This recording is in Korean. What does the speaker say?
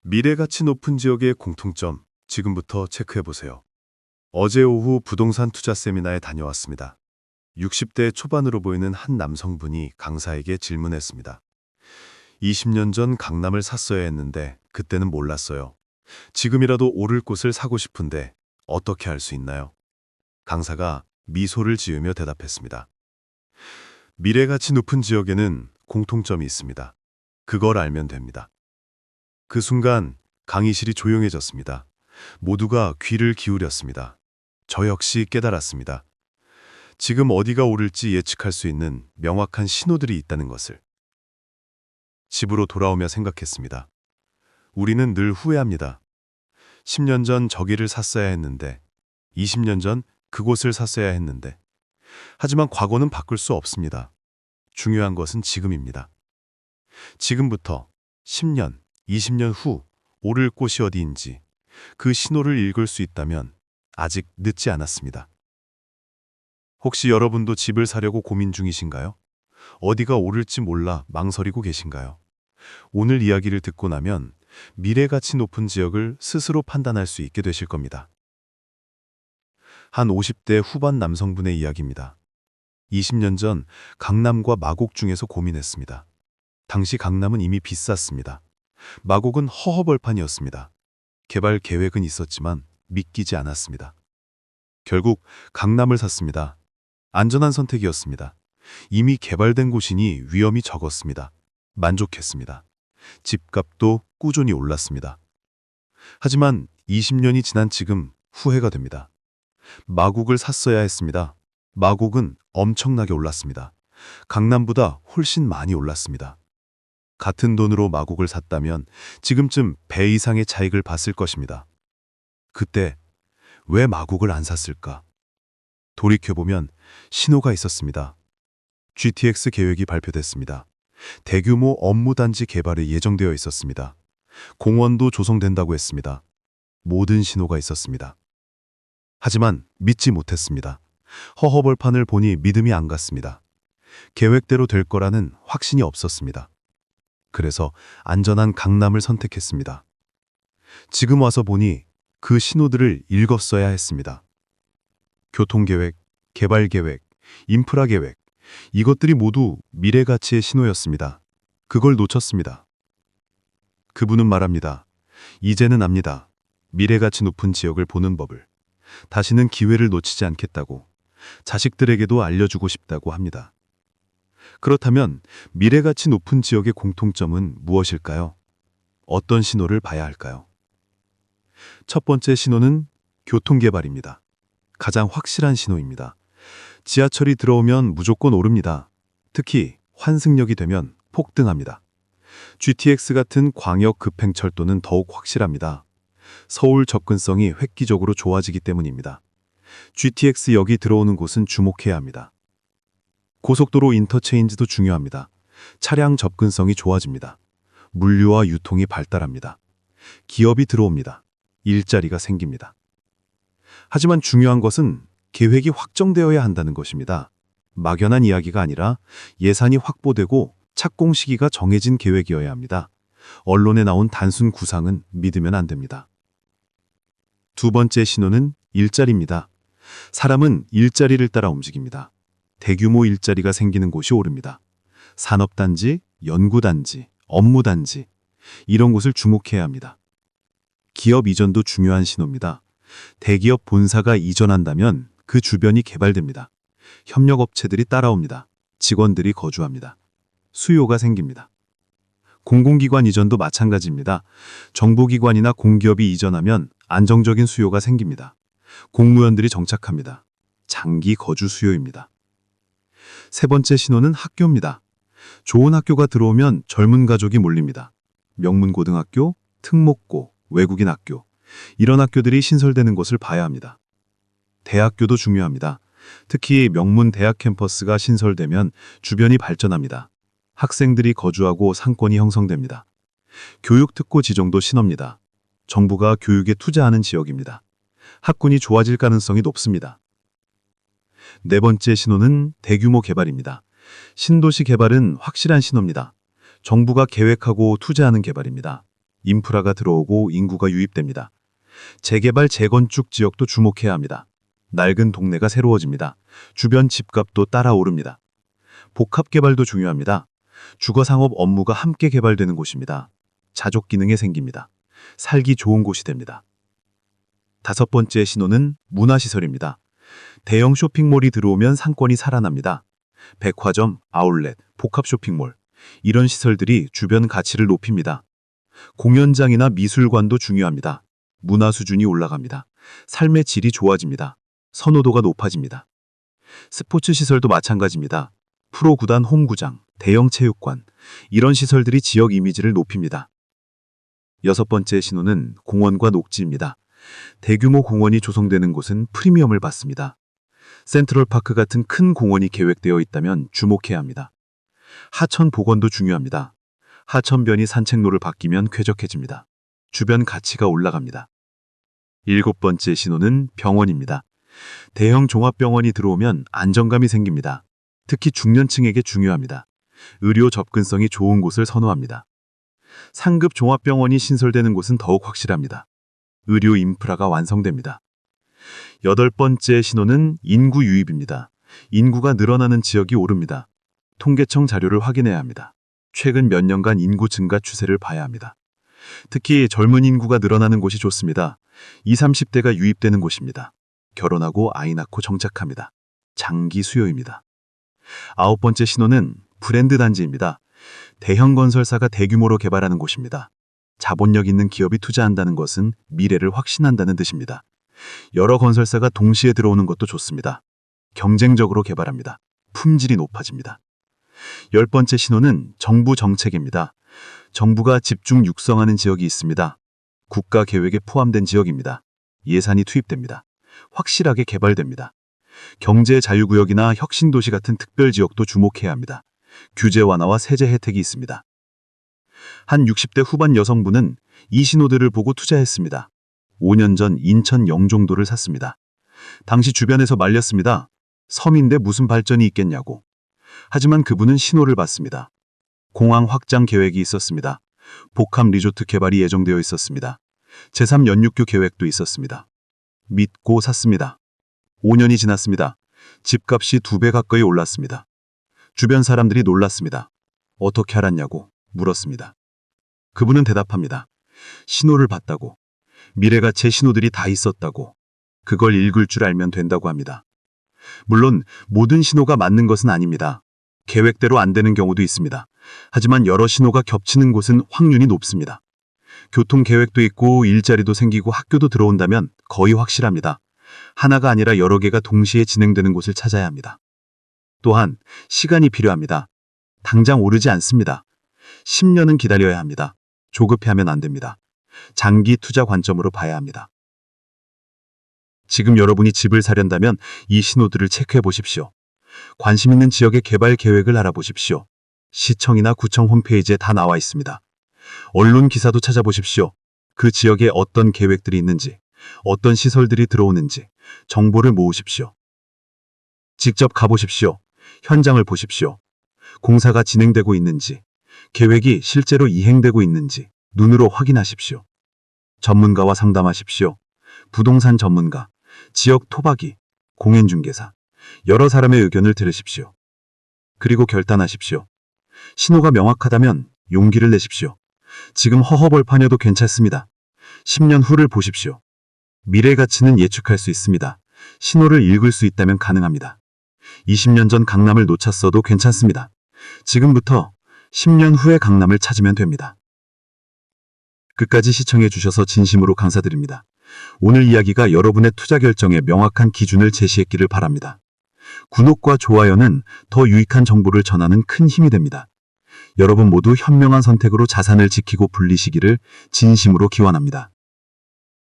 미래가치 높은 지역의 공통점, 지금부터 체크해보세요. 어제 오후 부동산 투자 세미나에 다녀왔습니다. 60대 초반으로 보이는 한 남성분이 강사에게 질문했습니다. 20년 전 강남을 샀어야 했는데 그때는 몰랐어요. 지금이라도 오를 곳을 사고 싶은데 어떻게 할 수 있나요? 강사가 미소를 지으며 대답했습니다. 미래가치 높은 지역에는 공통점이 있습니다. 그걸 알면 됩니다. 그 순간 강의실이 조용해졌습니다. 모두가 귀를 기울였습니다. 저 역시 깨달았습니다. 지금 어디가 오를지 예측할 수 있는 명확한 신호들이 있다는 것을. 집으로 돌아오며 생각했습니다. 우리는 늘 후회합니다. 10년 전 저기를 샀어야 했는데, 20년 전 그곳을 샀어야 했는데. 하지만 과거는 바꿀 수 없습니다. 중요한 것은 지금입니다. 지금부터 10년, 20년 후 오를 곳이 어디인지 그 신호를 읽을 수 있다면 아직 늦지 않았습니다. 혹시 여러분도 집을 사려고 고민 중이신가요? 어디가 오를지 몰라 망설이고 계신가요? 오늘 이야기를 듣고 나면 미래가치 높은 지역을 스스로 판단할 수 있게 되실 겁니다. 한 50대 후반 남성분의 이야기입니다. 20년 전 강남과 마곡 중에서 고민했습니다. 당시 강남은 이미 비쌌습니다. 마곡은 허허벌판이었습니다. 개발 계획은 있었지만 믿기지 않았습니다. 결국 강남을 샀습니다. 안전한 선택이었습니다. 이미 개발된 곳이니 위험이 적었습니다. 만족했습니다. 집값도 꾸준히 올랐습니다. 하지만 20년이 지난 지금 후회가 됩니다. 마곡을 샀어야 했습니다. 마곡은 엄청나게 올랐습니다. 강남보다 훨씬 많이 올랐습니다. 같은 돈으로 마곡을 샀다면 지금쯤 배 이상의 차익을 봤을 것입니다. 그때 왜 마곡을 안 샀을까? 돌이켜보면 신호가 있었습니다. GTX 계획이 발표됐습니다. 대규모 업무단지 개발이 예정되어 있었습니다. 공원도 조성된다고 했습니다. 모든 신호가 있었습니다. 하지만 믿지 못했습니다. 허허벌판을 보니 믿음이 안 갔습니다. 계획대로 될 거라는 확신이 없었습니다. 그래서 안전한 강남을 선택했습니다. 지금 와서 보니 그 신호들을 읽었어야 했습니다. 교통계획, 개발계획, 인프라계획, 이것들이 모두 미래가치의 신호였습니다. 그걸 놓쳤습니다. 그분은 말합니다. 이제는 압니다. 미래가치 높은 지역을 보는 법을. 다시는 기회를 놓치지 않겠다고. 자식들에게도 알려주고 싶다고 합니다. 그렇다면 미래가치 높은 지역의 공통점은 무엇일까요? 어떤 신호를 봐야 할까요? 첫 번째 신호는 교통개발입니다. 가장 확실한 신호입니다. 지하철이 들어오면 무조건 오릅니다. 특히 환승역이 되면 폭등합니다. GTX 같은 광역 급행철도는 더욱 확실합니다. 서울 접근성이 획기적으로 좋아지기 때문입니다. GTX역이 들어오는 곳은 주목해야 합니다. 고속도로 인터체인지도 중요합니다. 차량 접근성이 좋아집니다. 물류와 유통이 발달합니다. 기업이 들어옵니다. 일자리가 생깁니다. 하지만 중요한 것은 계획이 확정되어야 한다는 것입니다. 막연한 이야기가 아니라 예산이 확보되고 착공 시기가 정해진 계획이어야 합니다. 언론에 나온 단순 구상은 믿으면 안 됩니다. 두 번째 신호는 일자리입니다. 사람은 일자리를 따라 움직입니다. 대규모 일자리가 생기는 곳이 오릅니다. 산업단지, 연구단지, 업무단지, 이런 곳을 주목해야 합니다. 기업 이전도 중요한 신호입니다. 대기업 본사가 이전한다면 그 주변이 개발됩니다. 협력업체들이 따라옵니다. 직원들이 거주합니다. 수요가 생깁니다. 공공기관 이전도 마찬가지입니다. 정보기관이나 공기업이 이전하면 안정적인 수요가 생깁니다. 공무원들이 정착합니다. 장기 거주 수요입니다. 세 번째 신호는 학교입니다. 좋은 학교가 들어오면 젊은 가족이 몰립니다. 명문고등학교, 특목고, 외국인 학교, 이런 학교들이 신설되는 것을 봐야 합니다. 대학교도 중요합니다. 특히 명문 대학 캠퍼스가 신설되면 주변이 발전합니다. 학생들이 거주하고 상권이 형성됩니다. 교육특고 지정도 신호입니다. 정부가 교육에 투자하는 지역입니다. 학군이 좋아질 가능성이 높습니다. 네 번째 신호는 대규모 개발입니다. 신도시 개발은 확실한 신호입니다. 정부가 계획하고 투자하는 개발입니다. 인프라가 들어오고 인구가 유입됩니다. 재개발, 재건축 지역도 주목해야 합니다. 낡은 동네가 새로워집니다. 주변 집값도 따라 오릅니다. 복합 개발도 중요합니다. 주거상업 업무가 함께 개발되는 곳입니다. 자족 기능이 생깁니다. 살기 좋은 곳이 됩니다. 다섯 번째 신호는 문화시설입니다. 대형 쇼핑몰이 들어오면 상권이 살아납니다. 백화점, 아울렛, 복합 쇼핑몰, 이런 시설들이 주변 가치를 높입니다. 공연장이나 미술관도 중요합니다. 문화 수준이 올라갑니다. 삶의 질이 좋아집니다. 선호도가 높아집니다. 스포츠 시설도 마찬가지입니다. 프로구단 홈구장, 대형 체육관, 이런 시설들이 지역 이미지를 높입니다. 여섯 번째 신호는 공원과 녹지입니다. 대규모 공원이 조성되는 곳은 프리미엄을 받습니다. 센트럴파크 같은 큰 공원이 계획되어 있다면 주목해야 합니다. 하천 복원도 중요합니다. 하천변이 산책로를 바뀌면 쾌적해집니다. 주변 가치가 올라갑니다. 일곱 번째 신호는 병원입니다. 대형 종합병원이 들어오면 안정감이 생깁니다. 특히 중년층에게 중요합니다. 의료 접근성이 좋은 곳을 선호합니다. 상급 종합병원이 신설되는 곳은 더욱 확실합니다. 의료 인프라가 완성됩니다. 여덟 번째 신호는 인구 유입입니다. 인구가 늘어나는 지역이 오릅니다. 통계청 자료를 확인해야 합니다. 최근 몇 년간 인구 증가 추세를 봐야 합니다. 특히 젊은 인구가 늘어나는 곳이 좋습니다. 20, 30대가 유입되는 곳입니다. 결혼하고 아이 낳고 정착합니다. 장기 수요입니다. 아홉 번째 신호는 브랜드 단지입니다. 대형 건설사가 대규모로 개발하는 곳입니다. 자본력 있는 기업이 투자한다는 것은 미래를 확신한다는 뜻입니다. 여러 건설사가 동시에 들어오는 것도 좋습니다. 경쟁적으로 개발합니다. 품질이 높아집니다. 열 번째 신호는 정부 정책입니다. 정부가 집중 육성하는 지역이 있습니다. 국가 계획에 포함된 지역입니다. 예산이 투입됩니다. 확실하게 개발됩니다. 경제 자유구역이나 혁신도시 같은 특별지역도 주목해야 합니다. 규제 완화와 세제 혜택이 있습니다. 한 60대 후반 여성분은 이 신호들을 보고 투자했습니다. 5년 전 인천 영종도를 샀습니다. 당시 주변에서 말렸습니다. 섬인데 무슨 발전이 있겠냐고. 하지만 그분은 신호를 봤습니다. 공항 확장 계획이 있었습니다. 복합 리조트 개발이 예정되어 있었습니다. 제3 연육교 계획도 있었습니다. 믿고 샀습니다. 5년이 지났습니다. 집값이 2배 가까이 올랐습니다. 주변 사람들이 놀랐습니다. 어떻게 알았냐고 물었습니다. 그분은 대답합니다. 신호를 봤다고. 미래가 제 신호들이 다 있었다고. 그걸 읽을 줄 알면 된다고 합니다. 물론 모든 신호가 맞는 것은 아닙니다. 계획대로 안 되는 경우도 있습니다. 하지만 여러 신호가 겹치는 곳은 확률이 높습니다. 교통 계획도 있고 일자리도 생기고 학교도 들어온다면 거의 확실합니다. 하나가 아니라 여러 개가 동시에 진행되는 곳을 찾아야 합니다. 또한 시간이 필요합니다. 당장 오르지 않습니다. 10년은 기다려야 합니다. 조급해하면 안 됩니다. 장기 투자 관점으로 봐야 합니다. 지금 여러분이 집을 사련다면 이 신호들을 체크해 보십시오. 관심 있는 지역의 개발 계획을 알아보십시오. 시청이나 구청 홈페이지에 다 나와 있습니다. 언론 기사도 찾아보십시오. 그 지역에 어떤 계획들이 있는지, 어떤 시설들이 들어오는지 정보를 모으십시오. 직접 가보십시오. 현장을 보십시오. 공사가 진행되고 있는지, 계획이 실제로 이행되고 있는지 눈으로 확인하십시오. 전문가와 상담하십시오. 부동산 전문가, 지역 토박이, 공인중개사, 여러 사람의 의견을 들으십시오. 그리고 결단하십시오. 신호가 명확하다면 용기를 내십시오. 지금 허허벌판여도 괜찮습니다. 10년 후를 보십시오. 미래 가치는 예측할 수 있습니다. 신호를 읽을 수 있다면 가능합니다. 20년 전 강남을 놓쳤어도 괜찮습니다. 지금부터 10년 후의 강남을 찾으면 됩니다. 끝까지 시청해 주셔서 진심으로 감사드립니다. 오늘 이야기가 여러분의 투자 결정에 명확한 기준을 제시했기를 바랍니다. 구독과 좋아요는 더 유익한 정보를 전하는 큰 힘이 됩니다. 여러분 모두 현명한 선택으로 자산을 지키고 불리시기를 진심으로 기원합니다.